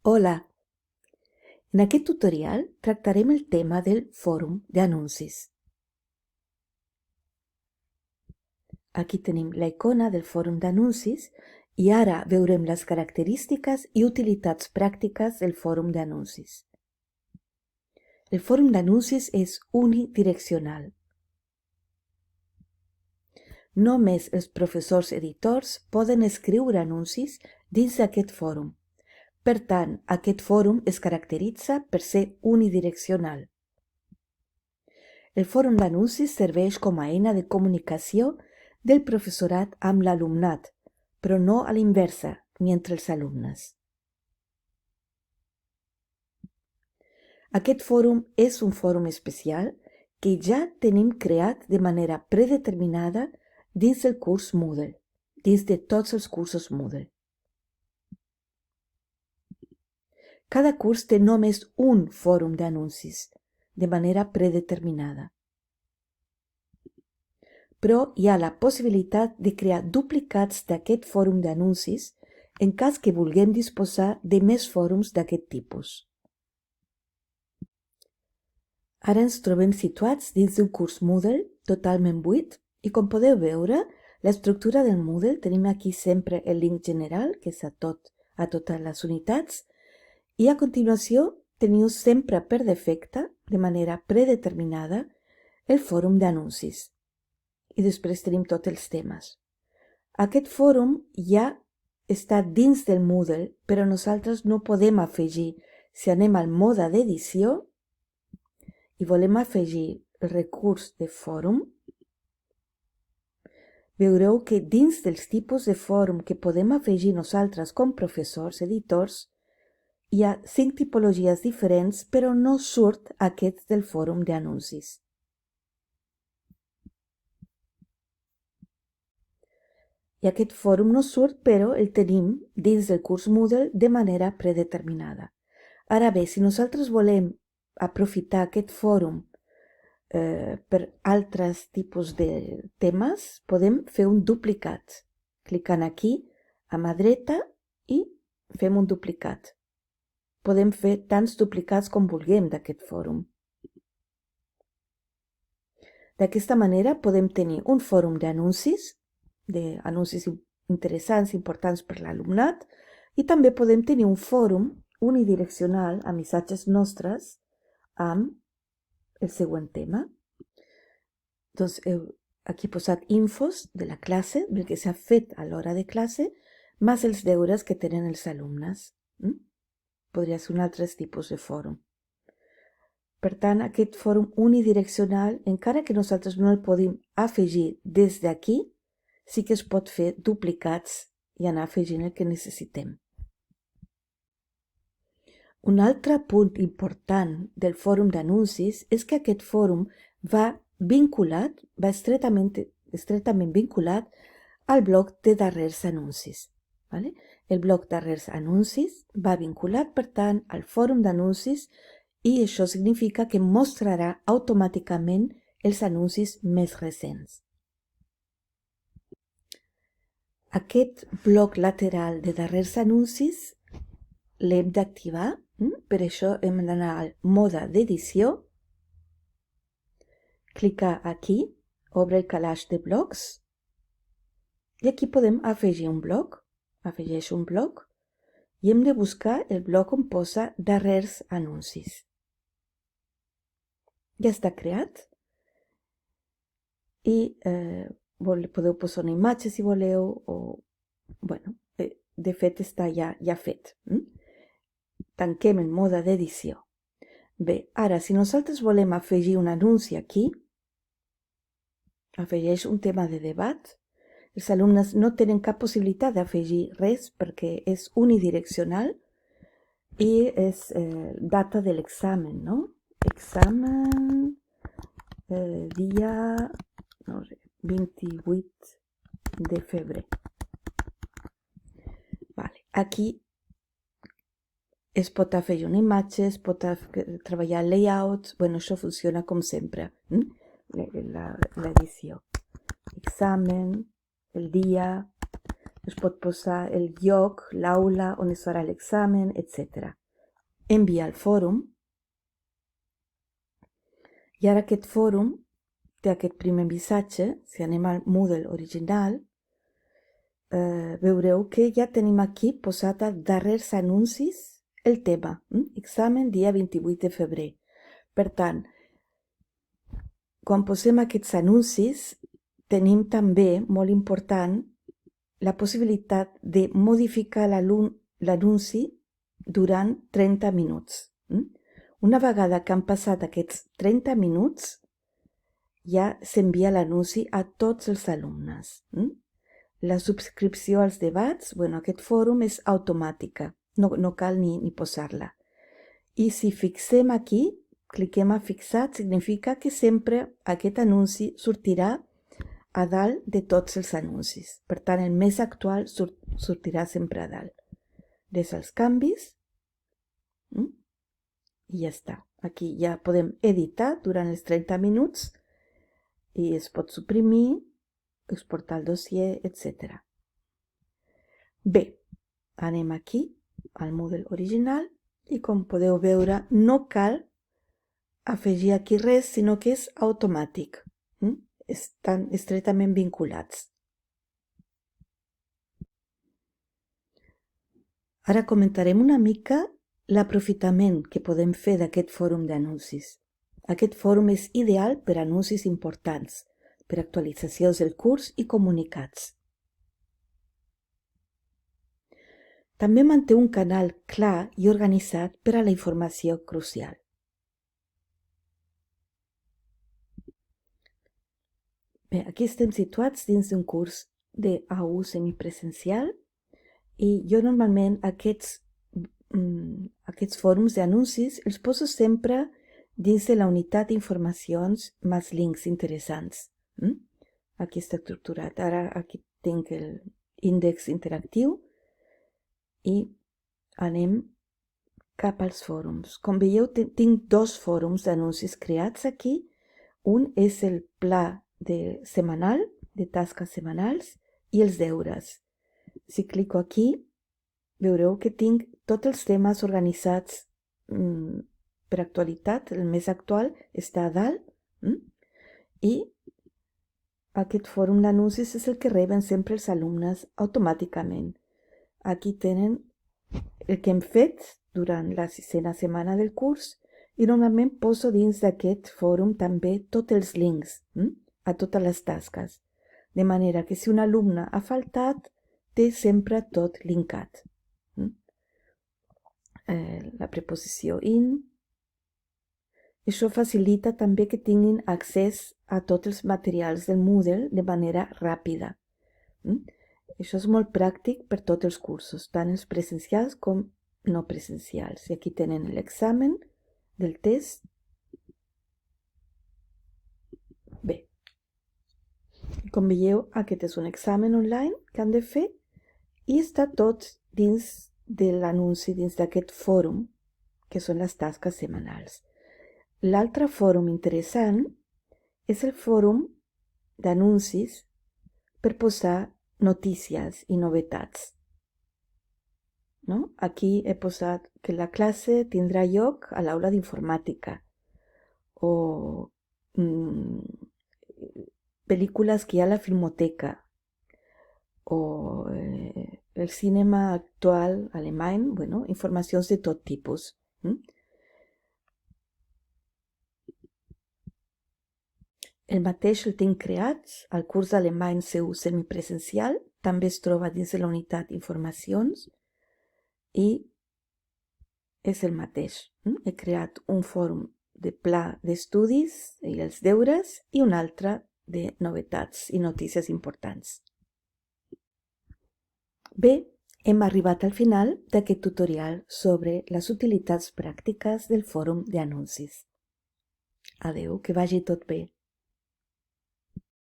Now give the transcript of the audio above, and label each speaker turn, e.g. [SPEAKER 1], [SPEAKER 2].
[SPEAKER 1] Hola, en aquest tutorial tractarem el tema del fòrum d'anuncis. Aquí tenim la icona del fòrum d'anuncis i ara veurem les característiques i utilitats pràctiques del fòrum d'anuncis. El fòrum d'anuncis és unidireccional. Només els professors editors poden escriure anuncis dins d'aquest fòrum. Per tant, aquest fòrum es caracteritza per ser unidireccional. El fòrum d'anuncis serveix com a eina de comunicació del professorat amb l'alumnat, però no a l'inversa, ni entre els alumnes. Aquest fòrum és un fòrum especial que ja tenim creat de manera predeterminada dins del curs Moodle, dins de tots els cursos Moodle. Cada curs té només un fòrum d'anuncis, de manera predeterminada. Però hi ha la possibilitat de crear duplicats d'aquest fòrum d'anuncis en cas que vulguem disposar de més fòrums d'aquest tipus. Ara ens trobem situats dins d'un curs Moodle totalment buit i com podeu veure, l'estructura del Moodle tenim aquí sempre el link general, que és a totes les unitats, i a continuació teniu sempre per defecte, de manera predeterminada, el fòrum d'anuncis. I després tenim tots els temes. Aquest fòrum ja està dins del Moodle, però nosaltres no podem afegir. Si anem al mode d'edició i volem afegir el recurs de fòrum, veureu que dins dels tipus de fòrum que podem afegir nosaltres com professors editors, hi ha 5 tipologies diferents, però no surt aquest del fòrum d'anuncis. I aquest fòrum no surt, però el tenim dins del curs Moodle de manera predeterminada. Ara bé, si nosaltres volem aprofitar aquest fòrum per altres tipus de temes, podem fer un duplicat. Clicant aquí, a mà dreta, i fem un duplicat. Podem fer tants duplicats com vulguem d'aquest fòrum. D'aquesta manera podem tenir un fòrum d'anuncis interessants, importants per l'alumnat, i també podem tenir un fòrum unidireccional amb missatges nostres amb el següent tema. Doncs aquí he posat infos de la classe, del que s'ha fet a l'hora de classe, més els deures que tenen els alumnes. Podria ser un altre tipus de fòrum. Per tant, aquest fòrum unidireccional, encara que nosaltres no el podem afegir des d'aquí, sí que es pot fer duplicats i anar afegint el que necessitem. Un altre punt important del fòrum d'anuncis és que aquest fòrum va estretament vinculat al bloc de darrers anuncis. El bloc darrers anuncis va vinculat, per tant, al fòrum d'anuncis i això significa que mostrarà automàticament els anuncis més recents. Aquest bloc lateral de darrers anuncis l'hem d'activar, per això hem d'anar al mode d'edició, clicar aquí, obre el calaix de blocs, i aquí podem afegir un bloc. Afegeixo un bloc i hem de buscar el bloc on posa darrers anuncis. Ja està creat i podeu posar una imatge si voleu de fet està ja fet. Tanquem el mode d'edició. Bé, ara si nosaltres volem afegir un anunci aquí, afegeix un tema de debat. Els alumnes no tenen cap possibilitat d'afegir res perquè és unidireccional i és data de l'examen, no? Examen dia 28 de febrer. Aquí es pot afegir una imatge, es pot treballar layout, això funciona com sempre, l'edició. Examen, el dia, es pot posar el lloc, l'aula on es farà l'examen, etc. Enviar al fòrum. I ara aquest fòrum té aquest primer missatge. Si anem al Moodle original, veureu que ja tenim aquí posat a darrers anuncis el tema, examen dia 28 de febrer. Per tant, quan posem aquests anuncis, tenim també, molt important, la possibilitat de modificar l'anunci durant 30 minuts. Una vegada que han passat aquests 30 minuts, ja s'envia l'anunci a tots els alumnes. La subscripció als debats, aquest fòrum és automàtica, no cal ni posar-la. I si fixem aquí, cliquem a fixar, significa que sempre aquest anunci sortirà a dalt de tots els anuncis. Per tant, el més actual sortirà sempre a dalt. Des els canvis i ja està. Aquí ja podem editar durant els 30 minuts i es pot suprimir, exportar el dossier, etc. Bé, anem aquí al Moodle original i com podeu veure no cal afegir aquí res, sinó que és automàtic. Estan estretament vinculats. Ara comentarem una mica l'aprofitament que podem fer d'aquest fòrum d'anuncis. Aquest fòrum és ideal per a anuncis importants, per actualitzacions del curs i comunicats. També manté un canal clar i organitzat per a la informació crucial. Bé, aquí estem situats dins d'un curs de A1 semipresencial i jo normalment aquests fòrums d'anuncis els poso sempre dins de la unitat d'informacions més links interessants. Aquí està estructurat. Ara aquí tinc l'índex interactiu i anem cap als fòrums. Com veieu, tinc dos fòrums d'anuncis creats aquí. Un és el pla setmanal, de tasques setmanals, i els deures. Si clico aquí, veureu que tinc tots els temes organitzats per actualitat. El més actual està a dalt i aquest fòrum d'anuncis és el que reben sempre els alumnes automàticament. Aquí tenen el que hem fet durant la 6a setmana del curs i normalment poso dins d'aquest fòrum també tots els links a totes les tasques, de manera que si un alumne ha faltat, té sempre tot linkat. La preposició in. Això facilita també que tinguin accés a tots els materials del Moodle de manera ràpida. Això és molt pràctic per tots els cursos, tant els presencials com no presencials. I aquí tenen l'examen del test. Bé, com veieu, aquest és un examen online que han de fer i està tot dins de l'anunci, dins d'aquest fòrum, que són les tasques setmanals. L'altre fòrum interessant és el fòrum d'anuncis per posar notícies i novetats. Aquí he posat que la classe tindrà lloc a l'aula d'informàtica o pel·lícules que hi ha a la filmoteca o el cinema actual alemany, informacions de tot tipus. El mateix el tinc creat al curs d'alemany C1 semipresencial, també es troba dins de la unitat informacions i és el mateix. He creat un fòrum de pla d'estudis i els deures i un altre de novetats i notícies importants. Bé, hem arribat al final d'aquest tutorial sobre les utilitats pràctiques del fòrum d'anuncis. Adeu, que vagi tot bé.